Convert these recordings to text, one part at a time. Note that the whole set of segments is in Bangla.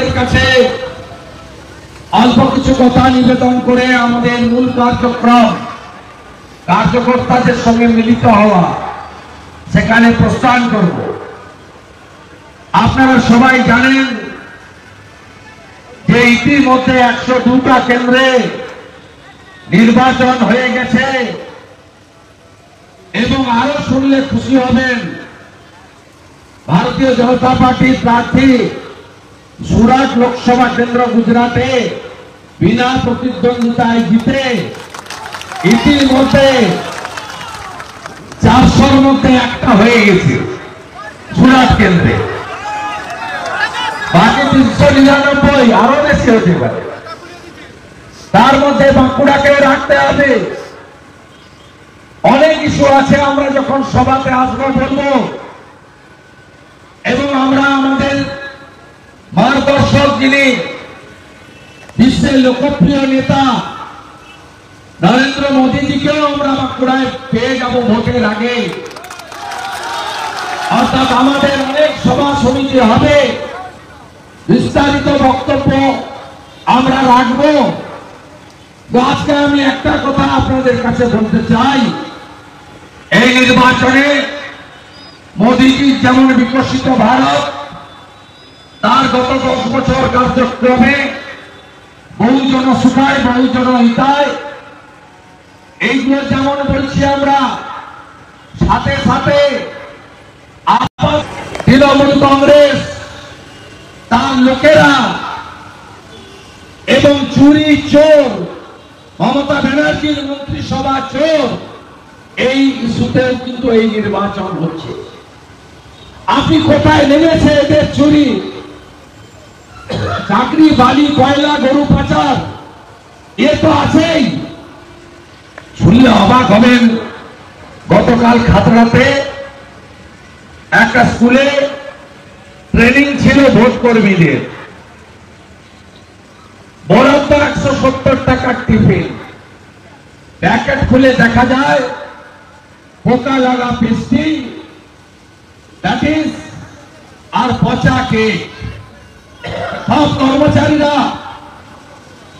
আপনাদের কাছে অল্প কিছু কথা নিবেদন করে আমাদের মূল কার্যক্রম কার্যকর্তাদের সঙ্গে মিলিত হওয়া সেখানে প্রস্থান করব। আপনারা সবাই জানেন যে ইতিমধ্যে 102টা কেন্দ্রে নির্বাচন হয়ে গেছে এবং আরো শুনলে খুশি হবেন, ভারতীয় জনতা পার্টির প্রার্থী সুরাট লোকসভা কেন্দ্র গুজরাটে বিনা প্রতিদ্বন্দ্বিতায় জিতে ইতিমধ্যে 400-র মধ্যে একটা হয়ে গেছে সুরাট কেন্দ্রে। বাকি 399 আরো বেশি হতে পারে। তার মধ্যে বাঁকুড়াকে রাখতে হবে। অনেক ইস্যু আছে, আমরা যখন সভাতে আসবো বলবো, এবং আমরা আমাদের মার্গদর্শক যিনি বিশ্বের লোকপ্রিয় নেতা নরেন্দ্র মোদীজিকেও আমরা বাঁকুড়ায় পেয়ে যাব ভোটের আগে। অর্থাৎ আমাদের অনেক সভা সমিতি হবে, বিস্তারিত বক্তব্য আমরা রাখবো। আজকে আমি একটা কথা আপনাদের কাছে বলতে চাই, এই নির্বাচনে মোদীজির যেমন বিকশিত ভারত, তার গত 10 বছর কার্যক্রমে বহুজন সুখায় বহুজন হিতায়, এইগুলো যেমন বলছি আমরা, সাথে সাথে তৃণমূল কংগ্রেস তার লোকেরা এবং চুরি চোর, মমতা ব্যানার্জির মন্ত্রিসভা চোর, এই ইস্যুতেও কিন্তু এই নির্বাচন হচ্ছে। আপনি কোথায় নেমেছে এদের চুরি, চাকরি, বালি, কয়লা, গরু পাচার, এ তো আছেই। শুনলে অবাক হবেন, গতকাল খাতড়াতে একটা স্কুলে ট্রেনিং ছিল ভোট কর্মীদের, বরাদ্দ 170 টাকার টিফিন, প্যাকেট খুলে দেখা যায় পোকা লাগা পেস্ট্রি, প্যাটিস আর পচা কেক। সব কর্মচারীরা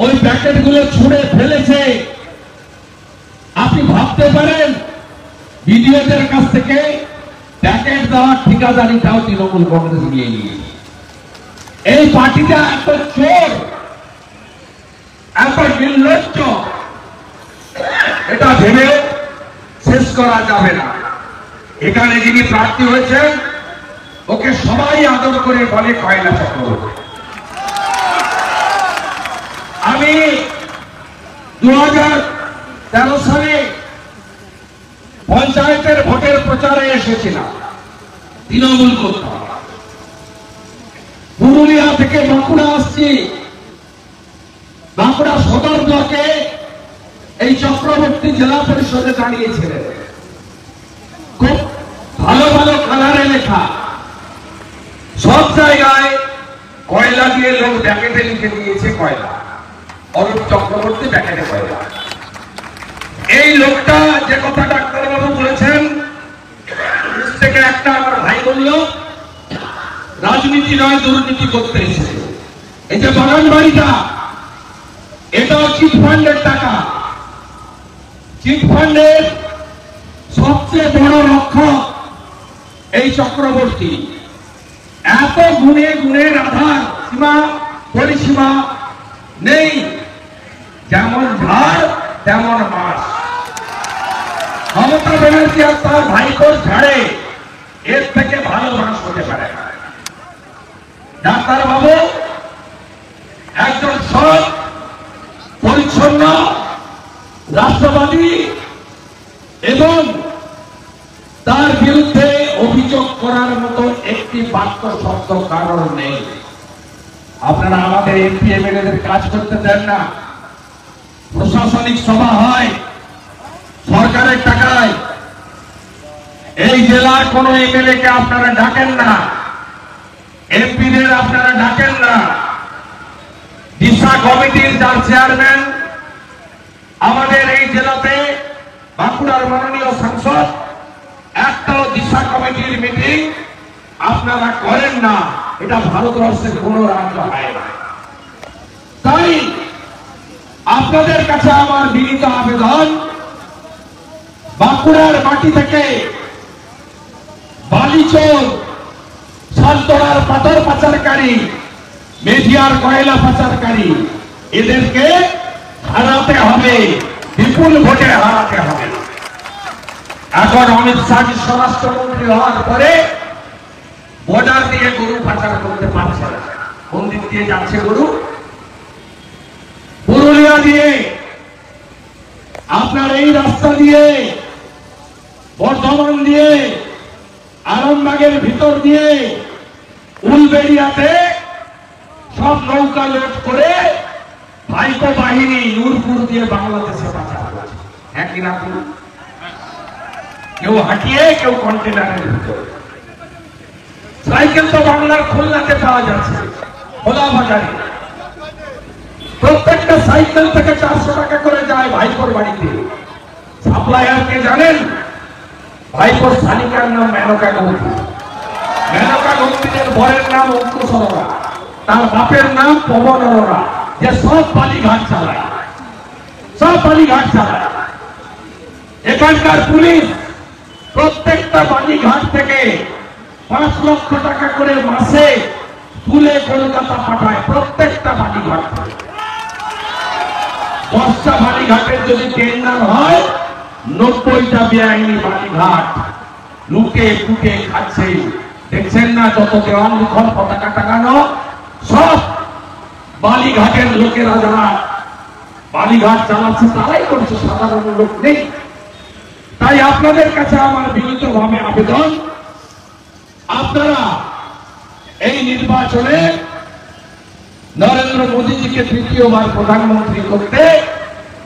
ওই প্যাকেটগুলো ছুঁড়ে ফেলেছে। আপনি ভাবতে পারেন বিডিওদের কাছ থেকে প্যাকেট দেওয়ার ঠিকাদারিটাও তৃণমূল কংগ্রেস নিয়ে নিয়েছে। এই পার্টিটা এত চোর, এত নির্লজ্জ, এটা ভেবে শেষ করা যাবে না। এখানে যিনি প্রার্থী হয়েছেন ওকে সবাই আদর করে বলে কয়লা চক্রবর্তী। আমি 2013 সালে পঞ্চায়েতের ভোটের প্রচারে এসেছিলাম তৃণমূল করতাম। পুরুলিয়া থেকে বাঁকুড়া আসছি, বাঁকুড়া সদর ব্লকে এই চক্রবর্তী জেলা পরিষদে দাঁড়িয়েছিলেন। খুব ভালো ভালো কালারে লেখা, সব জায়গায় কয়লা দিয়ে লোক প্যাকেটে লিখে দিয়েছে কয়লা, অরূপ চক্রবর্তী প্যাকেটে কয়লা। এই লোকটা যে কথা ডাক্তারবাবু বলেছেন, থেকে একটা আমার ভাই বলল রাজনীতি নয় দুর্নীতি করতে এসেছে। এই যে বাগান বাড়িটা, এটাও চিট ফান্ডের টাকা। চিট ফান্ডের সবচেয়ে বড় রক্ষক এই চক্রবর্তী। এত গুণে গুণের আধার সীমা পরিসীমা নেই, যেমন ঝাড় তেমন মাস। মমতা ব্যানার্জি আর তার ভাইপোর ঝাড়ে এর থেকে ভালো মাস হতে পারে না। ডাক্তার বাবু একজন সৎ, পরিচ্ছন্ন, রাষ্ট্রবাদী এবং তার বিরুদ্ধে অভিযোগ করার মতো একটি বাক্য শব্দ কারণ নেই। আপনারা আমাদের এমপি এমএলএদের কাজ করতে দেন না। প্রশাসনিক সভা হয় সরকারের টাকায়, এই জেলার কোন এমএলএ কে আপনারা ডাকেন না, এমপিদের আপনারা ডাকেন না। দিশা কমিটির যার চেয়ারম্যান আমাদের এই জেলাতে বাঁকুড়ার মাননীয় সাংসদ, একটাও দিশা কমিটির মিটিং আপনারা করেন না। এটা ভারতবর্ষের কোন রাজ্য হয় না। তাই আপনাদের কাছে আমার বিনীত আবেদন, বাঁকুড়ার মাটি থেকে বালিচোর, সালতোড়ার পাথর পাচারকারী, মেজিয়ার কয়লা পাচারকারী, এদেরকে হারাতে হবে, বিপুল ভোটে হারাতে হবে। এখন অমিত শাহ স্বরাষ্ট্রমন্ত্রী হওয়ার পরে বর্ডার দিয়ে গরু পাচার করতে পারছে না। কোন দিক দিয়ে যাচ্ছে গরু? পুরুলিয়া দিয়ে, আপনার এই রাস্তা দিয়ে, বর্ধমান দিয়ে, আরামবাগের ভিতর দিয়ে, উলবেড়িয়াতে সব নৌকা লোড করে ভাইকো বাহিনী নূরপুর দিয়ে বাংলাদেশে পাচার করছে। একই না? কেউ হাঁটিয়ে, কেউ কন্টেনারের ভিতরে। সাইকেল তো বাংলার খুলনাতে পাওয়া যাচ্ছে, খোলা বাজারে। প্রত্যেকটা সাইকেল থেকে 400 টাকা করে যায় ভাইপোর বাড়িতে। সাপ্লায়ার কে জানেন? ভাইপোর শালিকার নাম মেনকা গম্ভীর। মেনকা গম্ভীরের বরের নাম অঙ্কুশ অরোরা, তার বাপের নাম পবন অরোরা, যে সব বালিঘাট চালায়, সব বালিঘাট চালায়। এখানকার পুলিশ প্রত্যেকটা বালিঘাট থেকে 5 লক্ষ টাকা করে মাসে তুলে কলকাতা পাঠায়, প্রত্যেকটা বালিঘাট থেকে। 10টা বালিঘাটের যদি টেন্ডার হয়, 90টা বেআইনি বালিঘাট লুটে ফুটে খাচ্ছে। দেখছেন না যত দেওয়ান লিখন, পতাকা টাঙানো, সব বালিঘাটের লোকেরা যারা বালিঘাট চালাচ্ছে তারাই করছে, সাধারণ লোক নেই। তাই আপনাদের কাছে আমার বিনীতভাবে আবেদন, আপনারা এই নির্বাচনে নরেন্দ্র মোদীজিকে তৃতীয়বার প্রধানমন্ত্রী করতে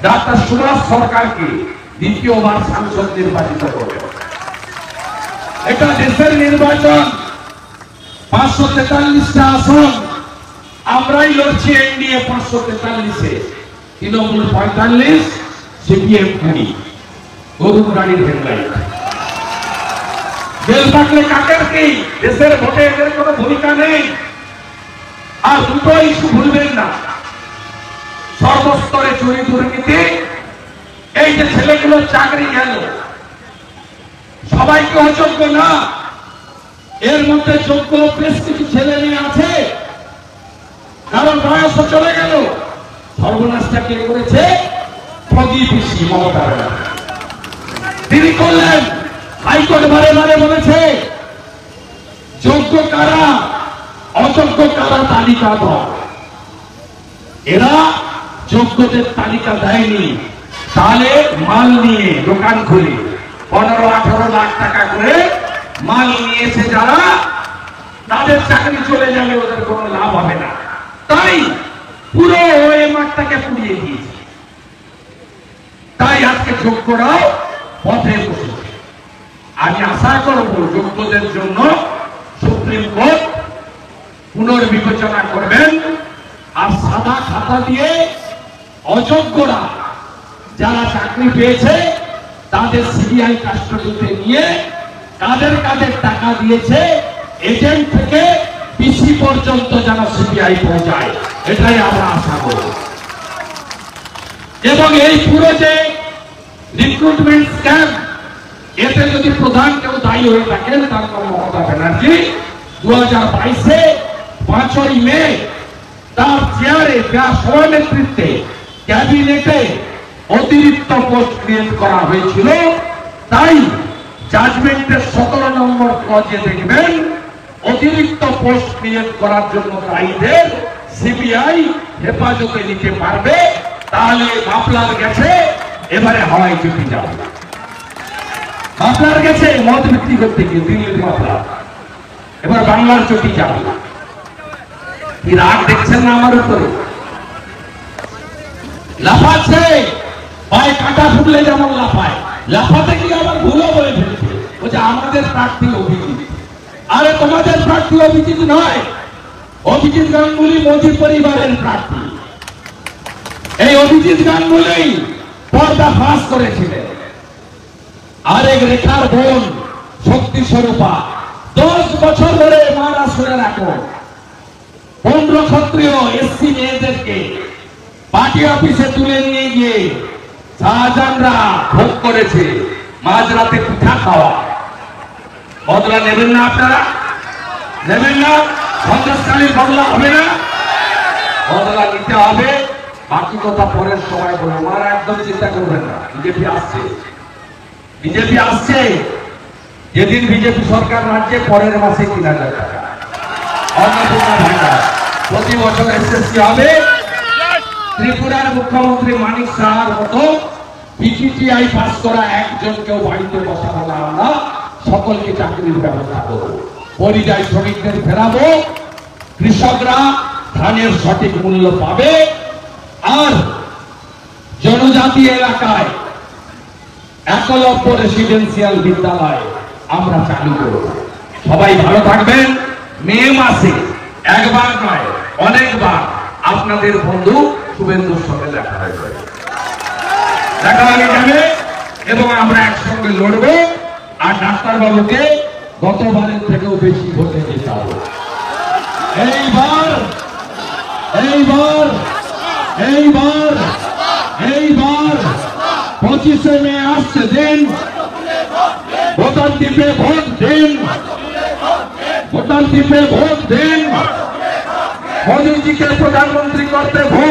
ডাক্তার সুভাষ সরকারকে দ্বিতীয়বার সাংসদ নির্বাচিত করবে। এটা দেশের নির্বাচন, 543টা আসন আমরাই লড়ছি। এনডিএ 543-এ, তৃণমূল 45, সিপিএম 20। গরুর গাড়ির হেডলাইট। বেল পাকলে কাকের কি? দেশের ভোটে এদের কোনো ভূমিকা নেই। আর দুটো ইস্যু ভুলবেন না, সর্বস্তরে চুরি দুর্নীতি। এই যে ছেলেগুলো চাকরি গেল, সবাইকে অযোগ্য না, এর মধ্যে যোগ্য বেশ কিছু ছেলে মেয়ে আছে, কারণ বয়স চলে গেল। সর্বনাশটা কে করেছে? ঠগি পিসি মমতা। তিনি করলেন, হাইকোর্ট বারে বারে বলেছে যোগ্য কারা, অযোগ্য কারা তালিকা দাও। এরা যোগ্যদের তালিকা দেয়নি, তাহলে মাল নিয়ে দোকান খুলে 15-18 লাখ টাকা করে মাল নিয়েছে যারা, তাদের চাকরি চলে যাবে, ওদের কোনো লাভ হবে না। তাই পুরো ওই মাঠটাকে পুড়িয়ে দিয়েছে। তাই আজকে যোগ্যরাও পথে বসেছে। আমি আশা করব যোগ্যদের জন্য সুপ্রিম কোর্ট পুনর্বিবেচনা করবেন, আর সাদা খাতা দিয়ে অযোগ্যরা যারা চাকরি পেয়েছে তাদের সিবিআই কাস্টডিতে নিয়ে কাদের কাদের টাকা দিয়েছে, এজেন্ট থেকে পিসি পর্যন্ত যেন সিবিআই পৌঁছায়, এটাই আমরা আশা করব। এবং এই পুরো যে রিক্রুটমেন্ট স্ক্যাম, এতে যদি প্রধান কেউ দায়ী হয়ে থাকেন, তার নাম মমতা ব্যানার্জি। 2022-এ 5ই মে তার চেয়ারে, তার সভানেতৃত্বে ক্যাবিনেটে অতিরিক্ত পোস্ট ক্রিয়েট করা হয়েছিল। তাই জাজমেন্টের 17 নম্বর ক্লজে দেখবেন, অতিরিক্ত পোস্ট ক্রিয়েট করার জন্য দায়ীদের সিবিআই হেফাজতে নিতে পারবে। তাহলে মাফলার গেছে, এবারে হাওয়াই চটি যাবে। মাফলার গেছে মদ বিক্রি করতে গিয়ে, দিল্লির মাফলার, এবার বাংলার চটি যাবে। কি রাগ দেখছেন না আমার উপরে? লাফাচ্ছে, পায়ে কাঁটা ফুটলে যেমন লাফায়, লাফাতে গিয়ে আবার ভুলও বলে ফেলছে, বলছে আমাদের প্রার্থী অভিজিৎ। আরে তোমাদের প্রার্থী অভিজিৎ নয়, অভিজিৎ গাঙ্গুলি মোদী পরিবারের প্রার্থী। এই অভিজিৎ গাঙ্গুলি পর্দা ফাঁস করেছিলেন। আরেক রেখার বোন শক্তি স্বরূপা 10 বছর ধরে মারা শুনে রাখো, 15 ক্ষত্রিয় এসসি মেয়েদেরকে পার্টি অফিসে তুলে নিয়ে গিয়ে শাহজাহানরা ভোগ করেছে মাঝরাতে পিঠা খাওয়া। বদলা নেবেন না আপনারা? নেবেন না? সন্ত্রাসকারীর বদলা হবে না? বদলা নিতে হবে। বাকি কথা পরের সময় বলে আমার একদম চিন্তা করবেন না। বিজেপি আসছে, বিজেপি আসছে। যেদিন বিজেপি সরকার রাজ্যে পরের মাসে 3000 টাকা অন্নপূর্ণা ভান্ডার প্রতি বছর এসএসসি হবে। ত্রিপুরার মুখ্যমন্ত্রী মানিক সাহার মতো বিটিটিআই পাস করা একজনকেও বাড়িতে বসাবো না, আমরা সকলকে চাকরির ব্যবস্থা করবো। পরিযায়ী শ্রমিকদের ফেরাবো, কৃষকরা ধানের সঠিক মূল্য পাবে, আর জনজাতি এলাকায় একলব্য রেসিডেন্সিয়াল বিদ্যালয় আমরা চালু করব। সবাই ভালো থাকবেন। মে মাসে একবার নয় অনেকবার আপনাদের বন্ধু শুভেন্দুর সঙ্গে দেখা হয়ে যাবে, দেখা হয়ে যাবে এবং আমরা একসঙ্গে লড়বো। আর ডাক্তারবাবুকে গতবারের থেকেও বেশি ভোটে দিতে হবে। এইবার এইবার এইবার এইবার 25শে মে আসছে দিন, ভোটার দ্বীপে ভোট দিন, ভোটার দ্বীপে ভোট দিন, মোদীজিকে প্রধানমন্ত্রী করতে ভোট